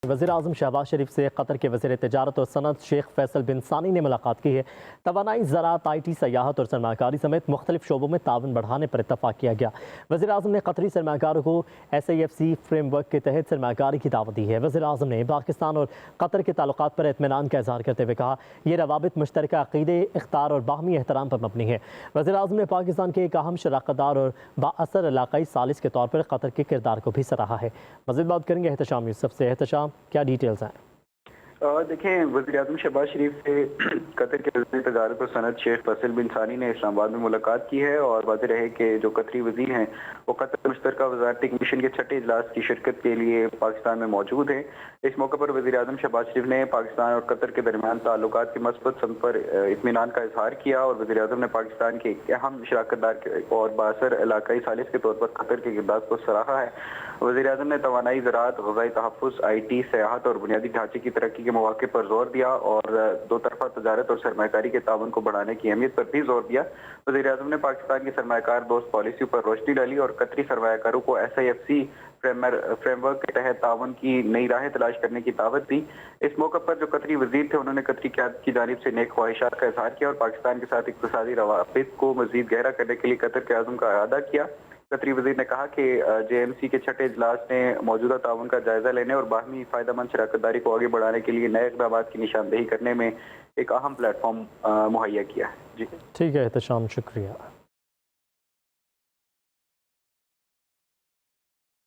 वज़ीर-ए-आज़म शहबाज शरीफ से कतर के वज़ीर तिजारत और सनत शेख फैसल बिन सानी ने मुलाकात की है। तवानाई, ज़राअत, IT, सयाहत और सरमाकारी समेत मुख्तलिफ शोबों में ताउन बढ़ाने पर इत्तफाक किया गया। वज़ीर-ए-आज़म ने कतरी सरमाकारों को SAFC फ्रेमवर्क के तहत सरमाकारी की दावत दी है। वज़ीर-ए-आज़म ने पाकिस्तान और कतर के ताल्लुकात पर इत्मीनान का इज़हार करते हुए कहा, ये रवाबित मुश्तरका अक़ीदे, इख्तार और बाहमी एहतराम पर मबनी है। वज़ीर-ए-आज़म ने पाकिस्तान के एक अहम शराकतदार और बाअसर इलाकाई सालिस के तौर पर कतर के किरदार को भी सराहा है। मज़ीद बात करेंगे एहतशाम यूसुफ से। एहतशाम, क्या डिटेल्स हैं? देखें, वज़ीर-ए-आज़म शहबाज शरीफ से कतर के वज़ीर तिजारत और सनत शेख फैसल बिन सानी ने इस्लामाबाद में मुलाकात की है और वाज़ेह रहे कि जो कतरी वज़ीर हैं वो कतर मुश्तरका वज़ारती कमीशन के छठे इजलास की शिरकत के लिए पाकिस्तान में मौजूद हैं। इस मौके पर वज़ीर-ए-आज़म शहबाज शरीफ ने पाकिस्तान और कतर के दरमियान ताल्लुकात की मस्बत सनत पर इत्मीनान का इजहार किया और वज़ीर-ए-आज़म ने पाकिस्तान के एक अहम शराकतदार और बाअसर इलाकाई सालिस के तौर पर कतर के किरदार को सराहा है। वज़ीर-ए-आज़म ने तवानाई, ज़राअत, ग़ज़ाई तहफ़्फ़ुज़, IT, सयाहत और बुनियादी ढांचे की तरक्की के मौक़े पर जोर दिया और दो तरफ़ा तजारत और सरमाकारी के ताउन को बढ़ाने की अहमियत पर भी जोर दिया। वज़ीर-ए-आज़म ने पाकिस्तान की सरमाकार दोस्त पॉलिसी पर रोशनी डाली और कतरी सरमाकारों को SAFC फ्रेमवर्क के तहत ताउन की नई राहें तलाश करने की दावत दी। इस मौके पर जो कतरी वज़ीर थे उन्होंने कतरी क़यादत की जानिब से नेक ख्वाहिशात का इज़हार किया और पाकिस्तान के साथ इक़्तिसादी रवाबित को मज़ीद गहरा करने के लिए कतर के आज़म का इरादा किया। कतरी वज़ीर ने कहा कि JMC के छठे इजलास ने मौजूदा ताउन का जायज़ा लेने और बाहमी फ़ायदेमंद शराकतदारी को आगे बढ़ाने के लिए नए इक़दामात की निशानदेही करने में एक अहम प्लेटफॉर्म मुहैया किया है। जी ठीक है एहतशाम, शुक्रिया।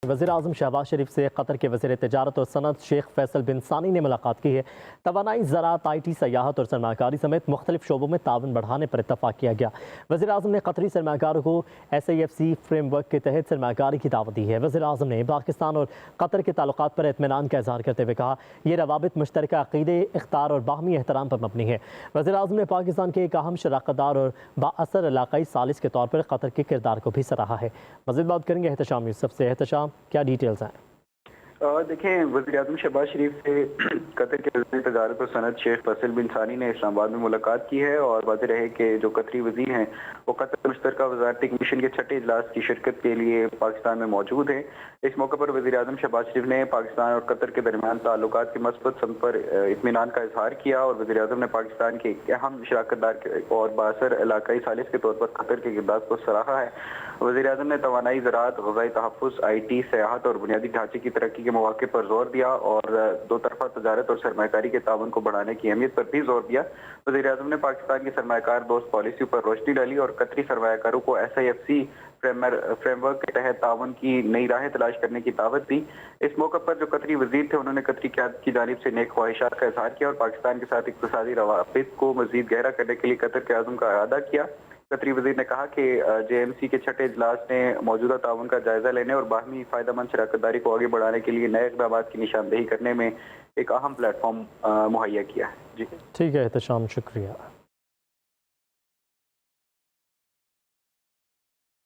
वज़ीर-ए-आज़म शहबाज शरीफ से कतर के वज़ीर तिजारत और सनत शेख फैसल बिन सानी ने मुलाकात की है। तवानाई, ज़राअत, IT, सयाहत और सरमाकारी समेत मुख्तलिफ शोबों में ताउन बढ़ाने पर इत्तफाक किया गया। वज़ीर-ए-आज़म ने कतरी सरमाकारों को SAFC फ्रेमवर्क के तहत सरमाकारी की दावत दी है। वज़ीर-ए-आज़म ने पाकिस्तान और कतर के ताल्लुकात पर इत्मीनान का इज़हार करते हुए कहा, ये रवाबित मुश्तरका अक़ीदे, इख्तार और बाहमी एहतराम पर मबनी है। वज़ीर-ए-आज़म ने पाकिस्तान के एक अहम शराकतदार और बाअसर इलाकाई सालिस के तौर पर कतर के किरदार को भी सराहा है। मज़ीद बात करेंगे एहतशाम यूसुफ से। एहतशाम, क्या डिटेल्स हैं? देखें, वज़ीर-ए-आज़म शहबाज शरीफ से कतर के वज़ीर तिजारत और सनत शेख फैसल बिन सानी ने इस्लामाबाद में मुलाकात की है और वाज़ेह रहे कि जो कतरी वज़ीर हैं वो कतर मुश्तरका वज़ारती कमीशन के छठे इजलास की शिरकत के लिए पाकिस्तान में मौजूद हैं। इस मौके पर वज़ीर-ए-आज़म शहबाज शरीफ ने पाकिस्तान और कतर के दरमियान ताल्लुकात की मस्बत सनत पर इत्मीनान का इजहार किया और वज़ीर-ए-आज़म ने पाकिस्तान के एक अहम शराकतदार और बाअसर इलाकाई सालिस के तौर पर कतर के किरदार को सराहा है। वज़ीर-ए-आज़म ने तवानाई, ज़राअत, ग़ज़ाई तहफ़्फ़ुज़, IT, सयाहत और बुनियादी ढांचे की तरक्की के मौक़े पर जोर दिया और दो तरफ़ा तजारत और सरमाकारी के ताउन को बढ़ाने की अहमियत पर भी जोर दिया। वज़ीर-ए-आज़म ने पाकिस्तान की सरमाकार दोस्त पॉलिसी पर रोशनी डाली और कतरी सरमाकारों को SAFC फ्रेमवर्क के तहत ताउन की नई राहें तलाश करने की दावत दी। इस मौके पर जो कतरी वज़ीर थे उन्होंने कतरी क़यादत की जानिब से नेक ख्वाहिशात का इज़हार किया और पाकिस्तान के साथ इक़्तिसादी रवाबित को मज़ीद गहरा करने के लिए कतर के आज़म का इरादा किया। कतरी वज़ीर ने कहा कि JMC के छठे इजलास ने मौजूदा ताउन का जायज़ा लेने और बाहमी फ़ायदेमंद शराकतदारी को आगे बढ़ाने के लिए नए इक़दामात की निशानदेही करने में एक अहम प्लेटफॉर्म मुहैया किया है। जी ठीक है एहतशाम, शुक्रिया।